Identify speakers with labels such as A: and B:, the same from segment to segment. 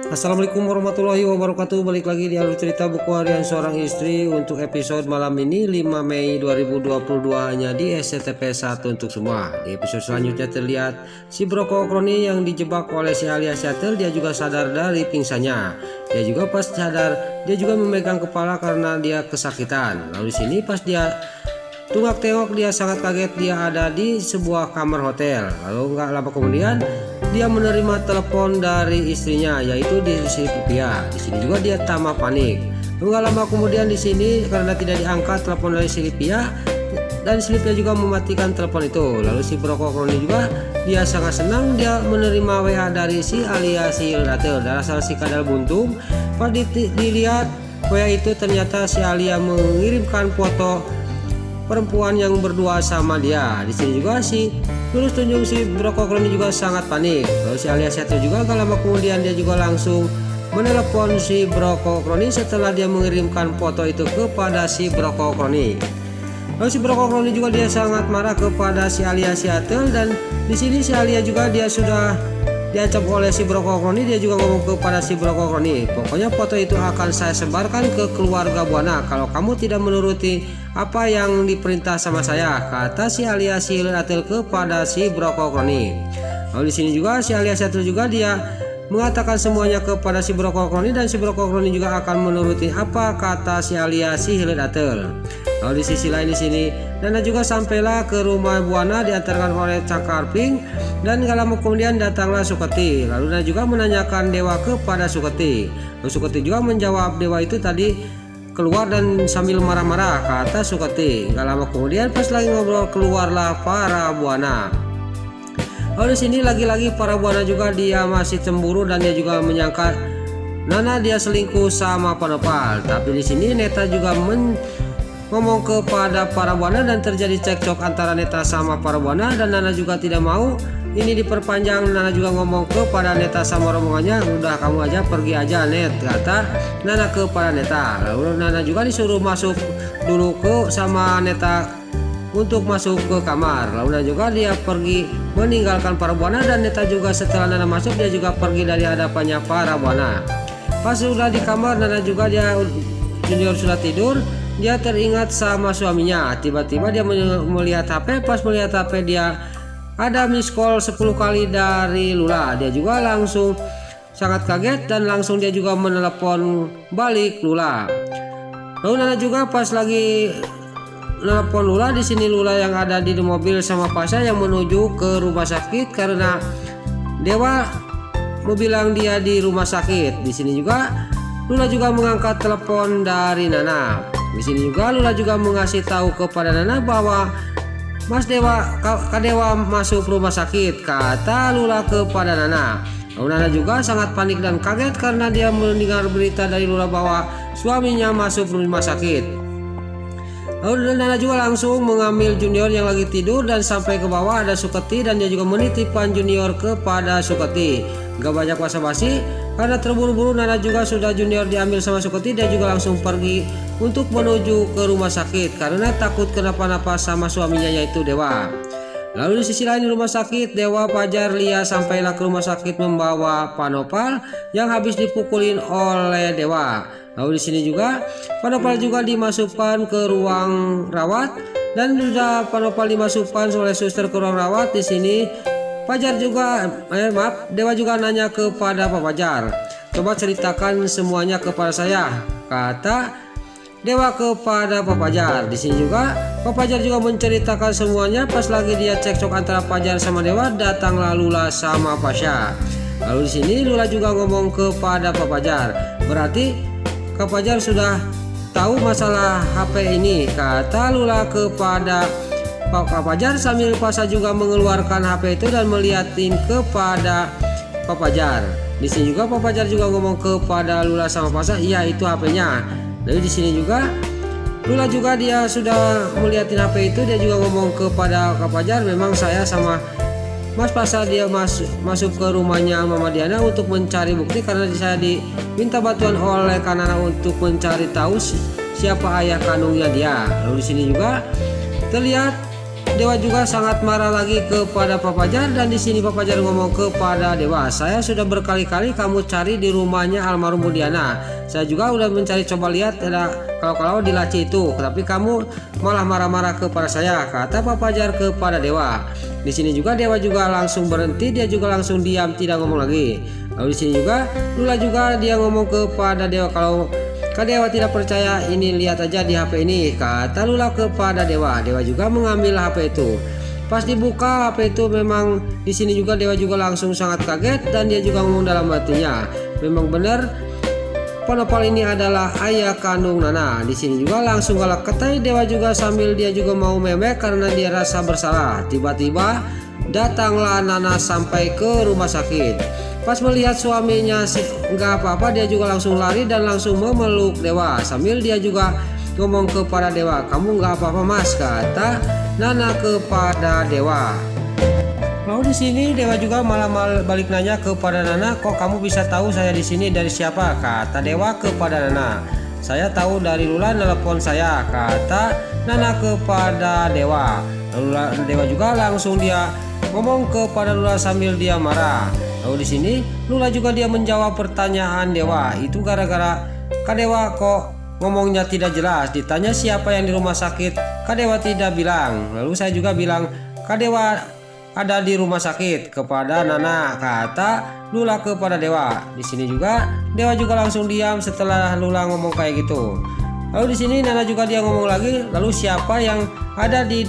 A: Assalamualaikum warahmatullahi wabarakatuh. Balik lagi di alur cerita buku harian seorang istri. Untuk episode malam ini 5 Mei 2022 hanya di SCTP 1 untuk semua. Di episode selanjutnya terlihat si Broko Kroni yang dijebak oleh si Alia Shatter. Dia juga sadar dari pingsannya. Dia juga pas sadar dia juga memegang kepala karena dia kesakitan. Lalu di sini pas dia tunggak tengok, dia sangat kaget. Dia ada di sebuah kamar hotel. Lalu nggak lama kemudian dia menerima telepon dari istrinya, yaitu di Silvia. Di sini juga dia tamat panik. Lalu nggak lama kemudian di sini karena tidak diangkat telepon dari Silvia, dan Silvia juga mematikan telepon itu. Lalu si Broko Kroni juga dia sangat senang dia menerima WA dari si Alia si Hildater. Dasar si kadal buntung. Pas dilihat WA itu ternyata si Alia mengirimkan foto perempuan yang berdua sama dia. Di sini juga si Tulus Tunjung si Broko Kroni juga sangat panik. Lalu si Alia Shatter juga gak lama kemudian dia juga langsung menelepon si Broko Kroni setelah dia mengirimkan foto itu kepada si Broko Kroni. Lalu si Broko Kroni juga dia sangat marah kepada si Alia Shatter, dan di sini si Alia juga dia sudah diancam oleh si Broko Kroni. Dia juga ngomong kepada si Broko Kroni, pokoknya foto itu akan saya sebarkan ke keluarga Buana kalau kamu tidak menuruti apa yang diperintah sama saya, kata si Alia si Hildater kepada si Broko Kroni. Lalu di sini juga si Alia Shatter juga dia mengatakan semuanya kepada si Broko Kroni, dan si Broko Kroni juga akan menuruti apa kata si Alia si Hildater. Lalu di sisi lain di sini Nana juga sampailah ke rumah Buana diantarkan oleh Cakarping, dan gak lama kemudian datanglah Suketi. Lalu Nana juga menanyakan Dewa kepada Suketi. Lalu Suketi juga menjawab Dewa itu tadi keluar dan sambil marah-marah, kata Suketi. Gak lama kemudian pas lagi ngobrol keluarlah para Buana. Lalu di sini lagi-lagi para Buana juga dia masih cemburu, dan dia juga menyangka Nana dia selingkuh sama Panopal. Tapi di sini Neta juga ngomong kepada para Buana, dan terjadi cekcok antara Neta sama para Buana, dan Nana juga tidak mau ini diperpanjang. Nana juga ngomong kepada Neta sama rombongannya, udah kamu aja pergi aja Net, kata Nana kepada Neta. Lalu Nana juga disuruh masuk dulu ke sama Neta untuk masuk ke kamar. Lalu Nana juga dia pergi meninggalkan para Buana, dan Neta juga setelah Nana masuk dia juga pergi dari hadapannya para Buana. Pas sudah di kamar Nana juga dia Junior sudah tidur. Dia teringat sama suaminya. Tiba-tiba dia melihat HP. Pas melihat HP dia ada miss call 10 kali dari Lula. Dia juga langsung sangat kaget, dan langsung dia juga menelepon balik Lula. Lalu Nana juga pas lagi menelepon Lula, di sini Lula yang ada di mobil sama Pasha yang menuju ke rumah sakit karena Dewa mau bilang dia di rumah sakit. Di sini juga Lula juga mengangkat telepon dari Nana. Di sini juga Lula juga mengasih tahu kepada Nana bahwa Mas Dewa, Kak Dewa masuk rumah sakit, kata Lula kepada Nana. Lalu Nana juga sangat panik dan kaget karena dia mendengar berita dari Lula bahwa suaminya masuk rumah sakit. Lalu Nana juga langsung mengambil Junior yang lagi tidur, dan sampai ke bawah ada Suketi, dan dia juga menitipkan Junior kepada Suketi. Gak banyak basa-basi karena terburu-buru Nana juga sudah Junior diambil sama Suketi. Dia juga langsung pergi untuk menuju ke rumah sakit karena takut kenapa-napa sama suaminya yaitu Dewa. Lalu di sisi lain di rumah sakit, Dewa, Fajar, Lia sampailah ke rumah sakit membawa Panopal yang habis dipukulin oleh Dewa. Lalu di sini juga Panopal juga dimasukkan ke ruang rawat, dan sudah Panopal dimasukkan oleh suster ke ruang rawat. Di sini Fajar juga Dewa juga nanya kepada Pak Fajar, coba ceritakan semuanya kepada saya, kata Dewa kepada Pak Fajar. Di sini juga Pak Fajar juga menceritakan semuanya. Pas lagi dia cekcok antara Fajar sama Dewa, datanglah Lula sama Pasha. Lalu di sini Lula juga ngomong kepada Pak Fajar, berarti Kak Fajar sudah tahu masalah HP ini, kata Lula kepada Pak Fajar sambil Pasha juga mengeluarkan HP itu dan melihatin kepada Pak Fajar. Di sini juga Pak Fajar juga ngomong kepada Lula sama Pasha, iya itu HP-nya. Lalu di sini juga Lula juga dia sudah melihatin HP itu, dia juga ngomong kepada Kak Fajar, memang saya sama Mas Pasha dia masuk ke rumahnya Mama Diana untuk mencari bukti karena saya diminta bantuan oleh Kanana untuk mencari tahu siapa ayah kandungnya dia. Lalu di sini juga terlihat Dewa juga sangat marah lagi kepada Pak Fajar, dan di sini Pak Fajar ngomong kepada Dewa, saya sudah berkali-kali kamu cari di rumahnya almarhum Budiana. Saya juga udah mencari, coba lihat ada kalau di laci itu, tapi kamu malah marah-marah kepada saya, kata Pak Fajar kepada Dewa. Di sini juga Dewa juga langsung berhenti, dia juga langsung diam, tidak ngomong lagi. Lalu di sini juga Lula juga dia ngomong kepada Dewa, kalau Dewa tidak percaya, ini lihat aja di HP ini, kata Lula kepada Dewa. Dewa juga mengambil HP itu. Pas dibuka HP itu, memang di sini juga Dewa juga langsung sangat kaget, dan dia juga ngomong dalam hatinya, memang benar Panopal ini adalah ayah kandung Nana. Di sini juga langsung galak ketai Dewa juga sambil dia juga mau memek karena dia rasa bersalah. Tiba-tiba datanglah Nana sampai ke rumah sakit. Pas melihat suaminya nggak apa-apa, dia juga langsung lari dan langsung memeluk Dewa sambil dia juga ngomong kepada Dewa, kamu nggak apa-apa mas, kata Nana kepada Dewa. Lalu di sini Dewa juga malah balik nanya kepada Nana, kok kamu bisa tahu saya di sini dari siapa? Kata Dewa kepada Nana, saya tahu dari Lula nelpon saya, kata Nana kepada Dewa. Lalu Dewa juga langsung dia ngomong kepada Lula sambil dia marah. Lalu di sini Lula juga dia menjawab pertanyaan Dewa. Itu gara-gara Kak Dewa kok ngomongnya tidak jelas. Ditanya siapa yang di rumah sakit, Kak Dewa tidak bilang. Lalu saya juga bilang Kak Dewa ada di rumah sakit kepada Nana, kata Lula kepada Dewa. Di sini juga Dewa juga langsung diam setelah Lula ngomong kayak gitu. Lalu di sini Nana juga dia ngomong lagi, lalu siapa yang ada di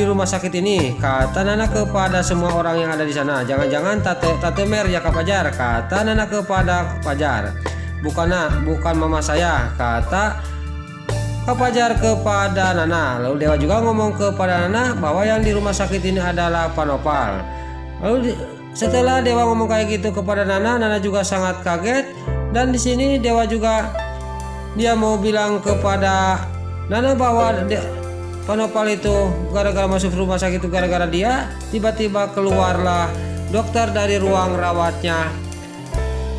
A: rumah sakit ini, kata Nana kepada semua orang yang ada di sana. Jangan-jangan Tate Mer ya Kak Fajar, kata Nana kepada Fajar. Bukan mama saya, kata Kak Fajar kepada Nana. Lalu Dewa juga ngomong kepada Nana bahwa yang di rumah sakit ini adalah Panopal. Lalu setelah Dewa ngomong kayak gitu kepada Nana, Nana juga sangat kaget, dan di sini Dewa juga dia mau bilang kepada Nana bahwa Panopal itu gara-gara masuk rumah sakit itu gara-gara dia. Tiba-tiba keluarlah dokter dari ruang rawatnya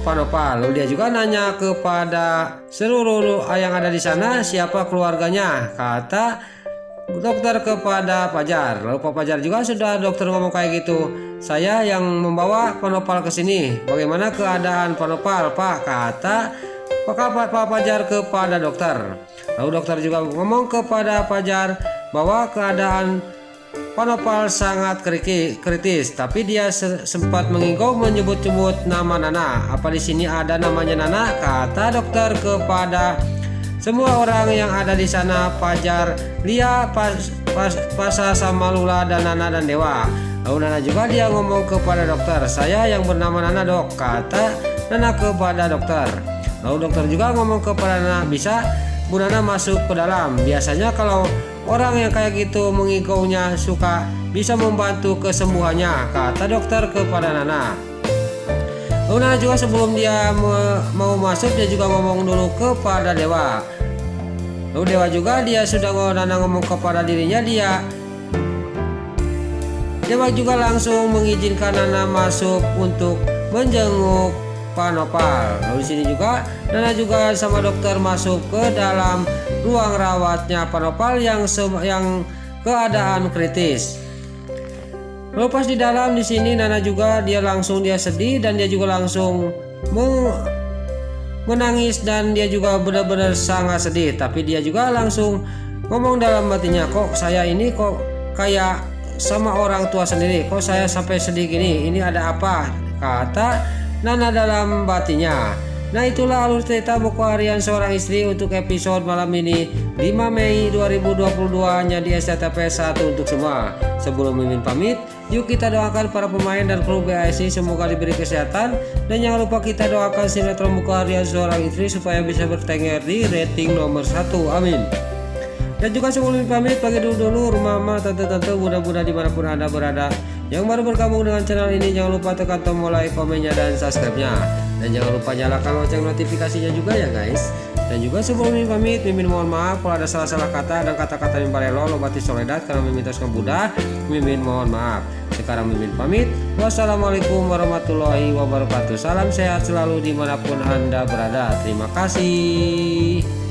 A: Panopal. Lalu dia juga nanya kepada seluruh yang ada di sana siapa keluarganya, kata dokter kepada Fajar. Lalu Pak Fajar juga sudah dokter ngomong kayak gitu, saya yang membawa Panopal ke sini. Bagaimana keadaan Panopal, Pak, kata Pak Fajar kepada dokter. Lalu dokter juga ngomong kepada Fajar bahwa keadaan Panopal sangat kritis, tapi dia sempat mengigo menyebut-nyebut nama Nana. Apa di sini ada namanya Nana? Kata dokter kepada semua orang yang ada di sana, Fajar, Lia, Pasa sama Lula dan Nana dan Dewa. Lalu Nana juga dia ngomong kepada dokter, saya yang bernama Nana dok, kata Nana kepada dokter. Lalu dokter juga ngomong kepada Nana, bisa Bu Nana masuk ke dalam. Biasanya kalau orang yang kayak gitu mengigaunya suka bisa membantu kesembuhannya, kata dokter kepada Nana. Lalu Nana juga sebelum dia mau masuk, dia juga ngomong dulu kepada Dewa. Lalu Dewa juga dia sudah Nana ngomong kepada dirinya, Dewa juga langsung mengizinkan Nana masuk untuk menjenguk Panopal. Lalu di sini juga Nana juga sama dokter masuk ke dalam ruang rawatnya Panopal yang keadaan kritis. Lalu pas di dalam di sini Nana juga dia langsung dia sedih, dan dia juga langsung menangis, dan dia juga benar-benar sangat sedih. Tapi dia juga langsung ngomong dalam hatinya, kok saya ini kok kayak sama orang tua sendiri, kok saya sampai sedih gini, ini ada apa, kata Nana dalam batinnya. Nah itulah alur cerita buku harian seorang istri untuk episode malam ini 5 Mei 2022 hanya di SCTP 1 untuk semua. Sebelum Mimin pamit, yuk kita doakan para pemain dan kru BASI semoga diberi kesehatan, dan jangan lupa kita doakan sinetron buku harian seorang istri supaya bisa bertengger di rating nomor 1, amin. Dan juga sebelum pamit, bagi dulu mama, tante-tante, bunda-bunda dimanapun anda berada yang baru bergabung dengan channel ini, jangan lupa tekan tombol like, komennya, dan subscribe-nya. Dan jangan lupa nyalakan lonceng notifikasinya juga ya guys. Dan juga sebelum Mimin pamit, Mimin mohon maaf kalau ada salah-salah kata dan kata-kata yang balelo lobati soledat karena Mimin terus kebudah. Mimin mohon maaf. Sekarang Mimin pamit. Wassalamualaikum warahmatullahi wabarakatuh. Salam sehat selalu dimanapun anda berada. Terima kasih.